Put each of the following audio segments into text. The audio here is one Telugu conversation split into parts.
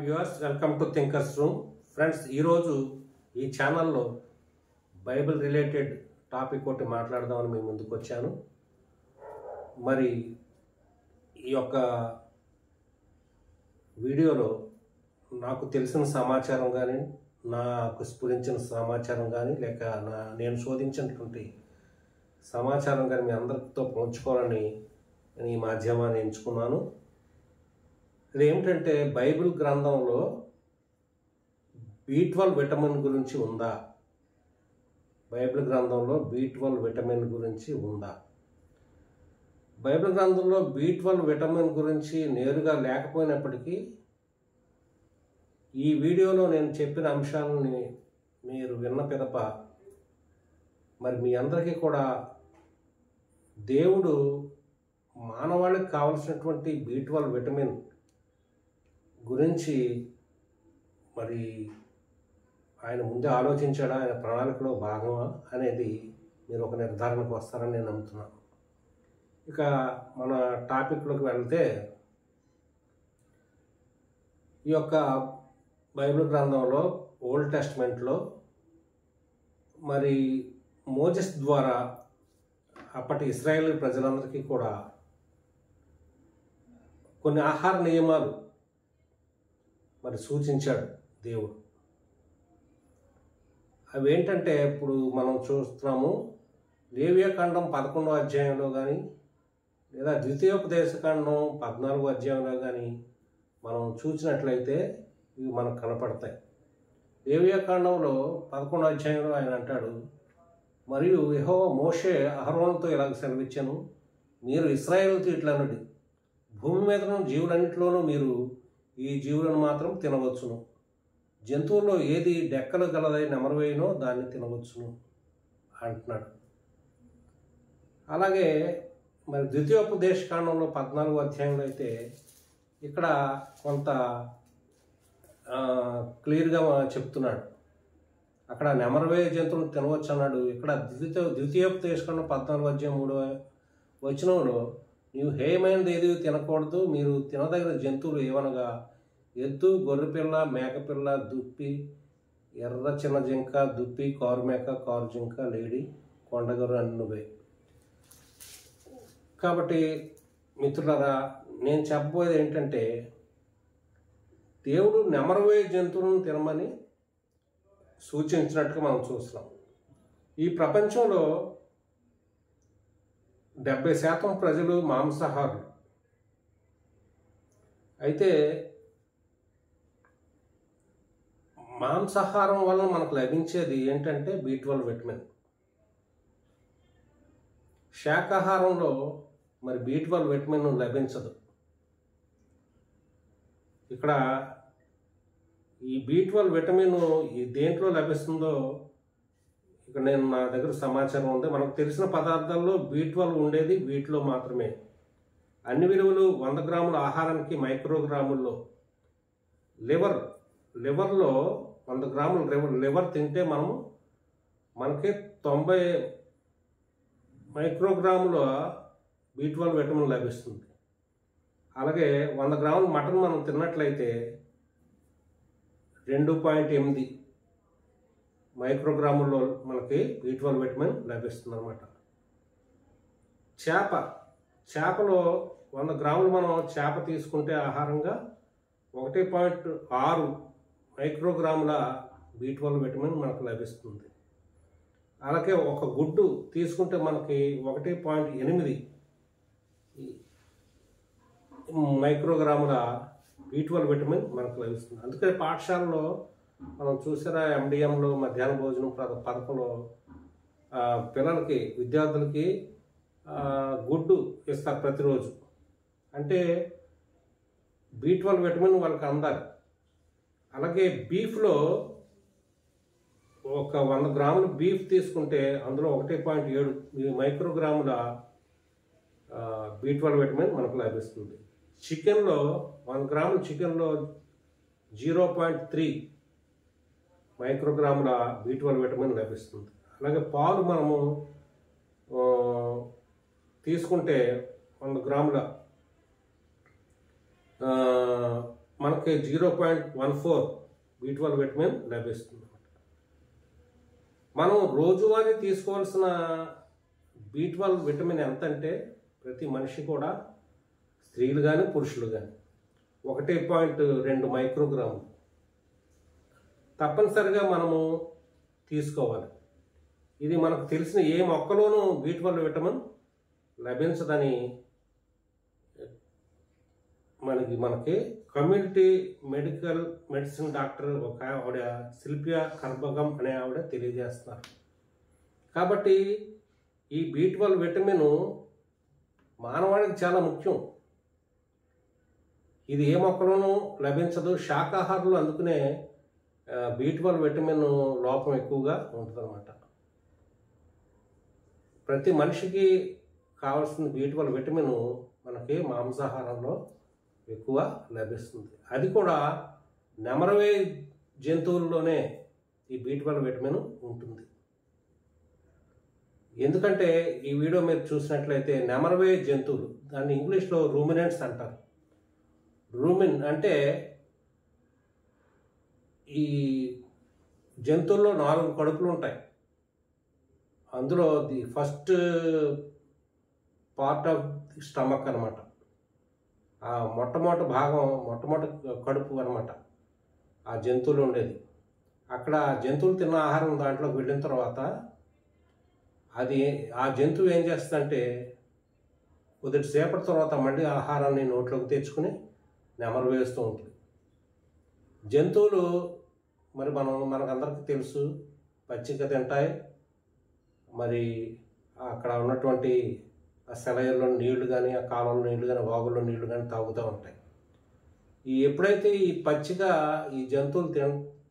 Viewers, welcome to thinkers room. Friends, ఈరోజు ఈ ఛానల్లో బైబిల్ రిలేటెడ్ టాపిక్ ఒకటి మాట్లాడదామని మీ ముందుకు వచ్చాను. మరి ఈ యొక్క వీడియోలో నాకు తెలిసిన సమాచారం కానీ, నాకు స్ఫురించిన సమాచారం కానీ, లేక నేను శోధించినటువంటి సమాచారం కానీ మీ అందరితో పంచుకోవాలని నేను ఈ మాధ్యమాన్ని ఎంచుకున్నాను. ఇది ఏమిటంటే, బైబిల్ గ్రంథంలో B12 విటమిన్ గురించి ఉందా? బైబిల్ గ్రంథంలో B12 విటమిన్ గురించి ఉందా? బైబిల్ గ్రంథంలో B12 విటమిన్ గురించి నేరుగా లేకపోయినప్పటికీ ఈ వీడియోలో నేను చెప్పిన అంశాలని మీరు విన్న పిదప మరి మీ అందరికీ కూడా దేవుడు మానవాళికి కావలసినటువంటి B12 విటమిన్ గురించి మరి ఆయన ముందే ఆలోచించాడా, ఆయన ప్రణాళికలో భాగమా అనేది మీరు ఒక నిర్ధారణకు వస్తారని నేను నమ్ముతున్నాను. ఇక మన టాపిక్లోకి వెళ్తే, ఈ యొక్క బైబిల్ గ్రంథంలో ఓల్డ్ టెస్ట్మెంట్లో మరి మోజెస్ ద్వారా అప్పటి ఇశ్రాయేల్ ప్రజలందరికీ కూడా కొన్ని ఆహార నియమాలు మరి సూచించాడు దేవుడు. అవి ఏంటంటే, ఇప్పుడు మనం చూస్తున్నాము లేవియాకాండం 11వ అధ్యాయంలో కానీ, లేదా ద్వితీయోపదేశకాండం 14వ అధ్యాయంలో కానీ మనం చూసినట్లయితే ఇవి మనకు కనపడతాయి. లేవియాకాండంలో 11వ అధ్యాయంలో ఆయన అంటాడు, మరియు యెహోవా మోషే అహరోనుతో ఇలాగ సెలవిచ్చాను, మీరు ఇశ్రాయేలుతో ఇట్లనుడి, భూమి మీదను జీవులన్నింటిలోనూ మీరు ఈ జీవులను మాత్రం తినవచ్చును, జంతువుల్లో ఏది డెక్కలు గలదై నెమరువేయనో దాన్ని తినవచ్చును అంటున్నాడు. అలాగే మరి ద్వితీయోపదేశకాండంలో 14వ అధ్యాయంలో అయితే ఇక్కడ కొంత క్లియర్గా చెప్తున్నాడు. అక్కడ నెమరువేయ జంతువులను తినవచ్చు అన్నాడు. ఇక్కడ ద్వితీయోపదేశకాండం 14వ అధ్యాయం 3వ వచనంలో, నీవు హేయమైనది ఏది తినకూడదు, మీరు తినదగిన జంతువులు ఏవనగా ఎద్దు, గొర్రెపిల్ల, మేకపిల్ల, దుప్పి, ఎర్ర చిన్న జింక, దుప్పి, కారు మేక, కారు జింక, లేడి, కొండగొర్రె అన్నువే. కాబట్టి మిత్రులారా, నేను చెప్పబోయేది ఏంటంటే, దేవుడు నెమరువేయ జంతువులను తినమని సూచించినట్టుగా మనం చూస్తున్నాం. ఈ ప్రపంచంలో 70% ప్రజలు మాంసాహారులు. అయితే మాంసాహారం వల్ల మనకు లభించేది ఏంటంటే B12 విటమిన్. శాకాహారంలో మరి B12 విటమిన్ లభించదు. ఇక్కడ ఈ B12 విటమిన్ ఈ దేంట్లో లభిస్తుందో ఇక్కడ నా దగ్గర సమాచారం ఉంది. మనకు తెలిసిన పదార్థాల్లో B12 ఉండేది వీటిలో మాత్రమే. అన్ని విలువలు 100 గ్రాముల ఆహారానికి మైక్రోగ్రాముల్లో. లివర్లో 100 గ్రాముల లివర్ తింటే మనకి 90 మైక్రోగ్రాముల B12 విటమిన్ లభిస్తుంది. అలాగే 100 గ్రాముల మటన్ మనం తిన్నట్లయితే 2.8 మైక్రోగ్రాముల్లో మనకి B12 విటమిన్ లభిస్తుంది అన్నమాట. చేపలో 100 గ్రాములు మనం చేప తీసుకుంటే ఆహారంగా 1.6 మైక్రోగ్రాముల B12 విటమిన్ మనకు లభిస్తుంది. అలాగే ఒక గుడ్డు తీసుకుంటే మనకి 1.8 మైక్రోగ్రాముల B12 విటమిన్ మనకు లభిస్తుంది. అందుకే పాఠశాలలో మనం చూసారా, MDMలో మధ్యాహ్న భోజనం పథకంలో పిల్లలకి, విద్యార్థులకి గుడ్డు ఇస్తారు ప్రతిరోజు. అంటే B12 విటమిన్ వాళ్ళకి అందాలి. అలాగే బీఫ్లో ఒక 100 గ్రాములు బీఫ్ తీసుకుంటే అందులో 1.7 మైక్రోగ్రాముల B12 విటమిన్ మనకు లభిస్తుంది. చికెన్లో 100 గ్రాముల చికెన్లో 0.3 మైక్రోగ్రాముల B12 విటమిన్ లభిస్తుంది. అలాగే పాలు మనము తీసుకుంటే 100 గ్రాముల మనకి 0.14 B12 విటమిన్ లభిస్తుంది. మనం రోజువారీ తీసుకోవాల్సిన B12 విటమిన్ ఎంత అంటే ప్రతి మనిషి కూడా, స్త్రీలు కానీ పురుషులు కానీ 1.2 మైక్రోగ్రాములు తప్పనిసరిగా మనము తీసుకోవాలి. ఇది మనకు తెలిసిన ఏ మొక్కలోనూ B12 విటమిన్ లభించదని మనకి కమ్యూనిటీ మెడిసిన్ డాక్టర్ ఒక ఆవిడ శిల్పియా కర్బగం అనే ఆవిడ తెలియజేస్తున్నారు. కాబట్టి ఈ B12 విటమిన్ మానవాళికి చాలా ముఖ్యం. ఇది ఏ మొక్కలోనూ లభించదు. శాకాహారులు అందుకునే B12 విటమిన్ లోపం ఎక్కువగా ఉంటుందన్నమాట. ప్రతి మనిషికి కావాల్సిన B12 విటమిన్ మనకి మాంసాహారంలో ఎక్కువ లభిస్తుంది. అది కూడా నెమరవే జంతువుల్లోనే ఈ B12 విటమిన్ ఉంటుంది. ఎందుకంటే ఈ వీడియో మీరు చూసినట్లయితే నెమరవే జంతువులు, దాన్ని ఇంగ్లీష్లో రూమినెంట్స్ అంటారు. రూమిన్ అంటే ఈ జంతువుల్లో 4 కడుపులు ఉంటాయి. అందులో the first part of the stomach అనమాట. ఆ మొట్టమొదటి కడుపు అనమాట ఆ జంతువులు ఉండేది. అక్కడ జంతువులు తిన్న ఆహారం దాంట్లోకి వెళ్ళిన తర్వాత ఆ జంతువు ఏం చేస్తుందంటే కొద్దిసేపటి తర్వాత మళ్ళీ ఆహారాన్ని నోట్లోకి తెచ్చుకుని నెమరు వేస్తూ ఉంటుంది. జంతువులు మరి మనకందరికీ తెలుసు, పచ్చిక తింటాయి. మరి అక్కడ ఉన్నటువంటి ఆ సెలయల్లో నీళ్లు కానీ, ఆ కాలంలో నీళ్లు కానీ, వాగుల్లో నీళ్లు కానీ తాగుతూ ఉంటాయి. ఎప్పుడైతే ఈ పచ్చిగా ఈ జంతువులు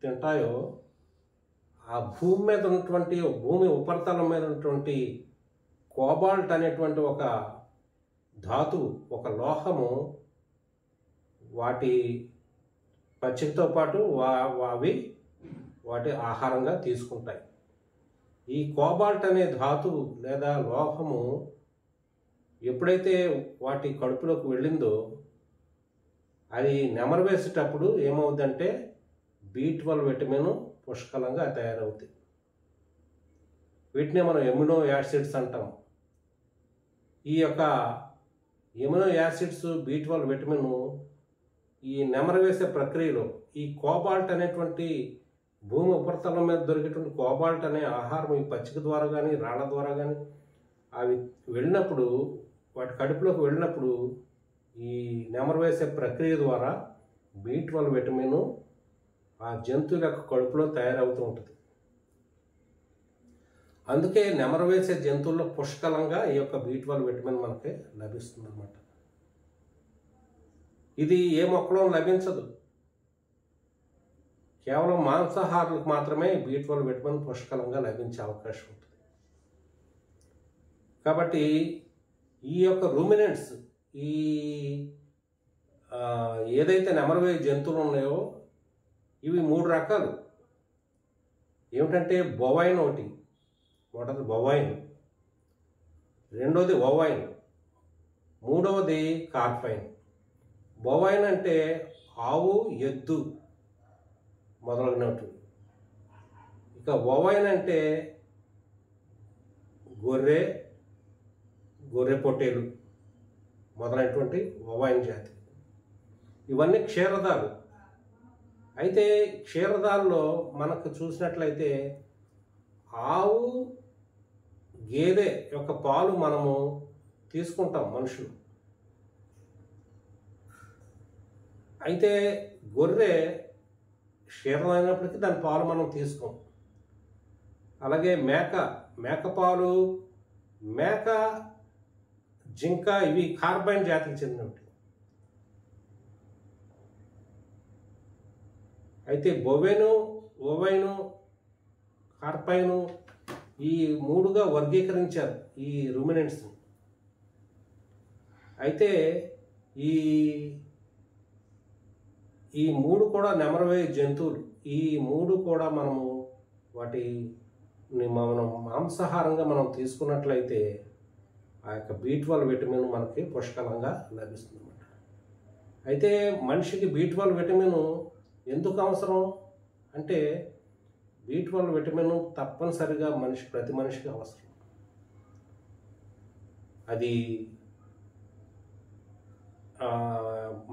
తింటాయో ఆ భూమి మీద ఉన్నటువంటి, భూమి ఉపరితలం మీద ఉన్నటువంటి కోబాల్ట్ అనేటువంటి ఒక ధాతువు, ఒక లోహము వాటి పచ్చికతో పాటు అవి వాటి ఆహారంగా తీసుకుంటాయి. ఈ కోబాల్ట్ అనే ధాతువు లేదా లోహము ఎప్పుడైతే వాటి కడుపులోకి వెళ్ళిందో అది నెమరు వేసేటప్పుడు ఏమవుతుందంటే B12 విటమిన్ పుష్కలంగా తయారవుతాయి. వీటిని మనం ఎమినో యాసిడ్స్ అంటాం. ఈ యొక్క amino acids B12 vitamin E నెమరు వేసే ప్రక్రియలో ఈ కోబాల్ట్ అనేటువంటి భూమి ఉపరితలం మీద దొరికేటువంటి కోబాల్ట్ అనే ఆహారం ఈ పచ్చిక ద్వారా కానీ, రాళ్ళ ద్వారా కానీ అవి వెళ్ళినప్పుడు, వాటి కడుపులోకి వెళ్ళినప్పుడు ఈ నెమరు వేసే ప్రక్రియ ద్వారా B12 విటమిన్ ఆ జంతువుల యొక్క కడుపులో తయారవుతూ ఉంటుంది. అందుకే నెమరు వేసే జంతువుల్లో పుష్కలంగా ఈ యొక్క B12 విటమిన్ మనకి లభిస్తుంది అన్నమాట. ఇది ఏ మొక్కలో లభించదు. కేవలం మాంసాహారులకు మాత్రమే B12 విటమిన్ పుష్కలంగా లభించే అవకాశం ఉంటుంది. కాబట్టి ఈ యొక్క రూమినెంట్స్, ఈ ఏదైతే నెమరవే జంతువులు ఉన్నాయో ఇవి 3 రకాలు. ఏమిటంటే బొవైన్ మొదటిది బొవైన్, రెండోది ఓవైన్, మూడవది కార్పైన్. బొవైన్ అంటే ఆవు, ఎద్దు మొదలైనవి. ఇక ఓవైన్ అంటే గొర్రె పొట్టేలు మొదలైనటువంటి ఓవైన్ జాతి. ఇవన్నీ క్షీరదాలు. అయితే క్షీరదాల్లో మనకు చూసినట్లయితే ఆవు, గేదె యొక్క పాలు మనము తీసుకుంటాం మనుషులు. అయితే గొర్రె క్షీరమైనప్పటికీ దాని పాలు మనం తీసుకోం. అలాగే మేక పాలు, మేక, జింక ఇవి కార్బైన్ జాతికి చెందినవి. అయితే బొవెను, ఓవైను, కార్పైను ఈ 3గా వర్గీకరించారు ఈ రూమినెంట్స్ని. అయితే ఈ 3 కూడా నెమరవే జంతువులు. ఈ 3 కూడా మనము మనం మాంసాహారంగా మనం తీసుకున్నట్లయితే ఆ యొక్క B12 విటమిన్ మనకి పుష్కలంగా లభిస్తుంది అన్నమాట. అయితే మనిషికి B12 విటమిన్ ఎందుకు అవసరం అంటే B12 విటమిన్ తప్పనిసరిగా ప్రతి మనిషికి అవసరం. అది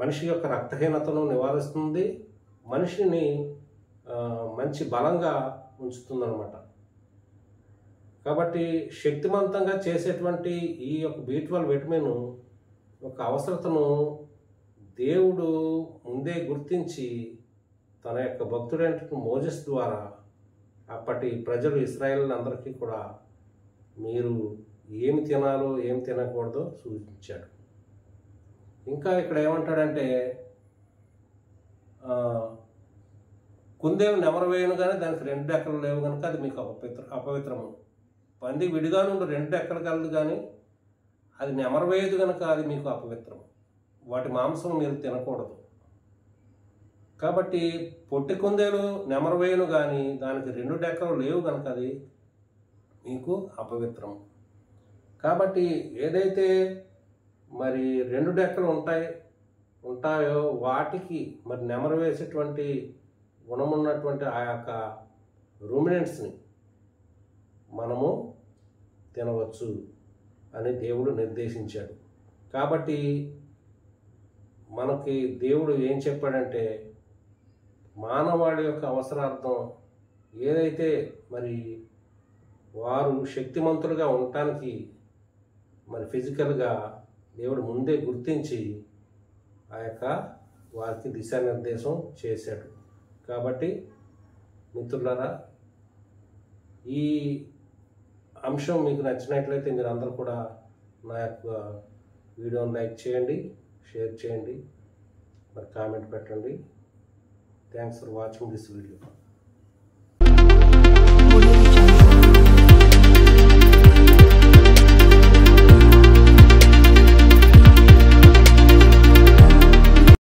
మనిషి యొక్క రక్తహీనతను నివారిస్తుంది, మనిషిని మంచి బలంగా ఉంచుతుందన్నమాట. కాబట్టి శక్తివంతంగా చేసేటువంటి ఈ యొక్క B12 విటమిన్ యొక్క అవసరతను దేవుడు ముందే గుర్తించి తన యొక్క భక్తుడైన మోజెస్ ద్వారా అప్పటి ప్రజలు ఇశ్రాయేలీయులందరికీ కూడా మీరు ఏమి తినాలో ఏమి తినకూడదో సూచించాడు. ఇంకా ఇక్కడ ఏమంటాడంటే కుందేలు నెమరవేయను కానీ దానికి 2 రెక్కలు లేవు కనుక అది మీకు అపవిత్రము. పంది విడిగా నుండి 2 రెక్కలు కలదు కానీ అది నెమరవేయదు కనుక అది మీకు అపవిత్రం. వాటి మాంసం మీరు తినకూడదు. కాబట్టి పొట్టి కుందేలు నెమరవేయను కానీ దానికి 2 రెక్కలు లేవు కనుక అది మీకు అపవిత్రం. కాబట్టి ఏదైతే మరి 2 రెక్కలు ఉంటాయో వాటికి మరి నెమరు వేసేటువంటి గుణమున్నటువంటి ఆ యొక్క రూమినెంట్స్ని మనము తినవచ్చు అని దేవుడు నిర్దేశించాడు. కాబట్టి మనకి దేవుడు ఏం చెప్పాడంటే మానవాళి యొక్క అవసరార్థం ఏదైతే మరి వారు శక్తిమంతులుగా ఉండటానికి మరి ఫిజికల్గా దేవుడు ముందే గుర్తించి ఆ యొక్క వారికి దిశానిర్దేశం చేశాడు. కాబట్టి మిత్రులారా, ఈ అంశం మీకు నచ్చినట్లయితే మీరు అందరూ కూడా నా యొక్క వీడియోని లైక్ చేయండి, షేర్ చేయండి, మరి కామెంట్ పెట్టండి. Thanks for watching this video.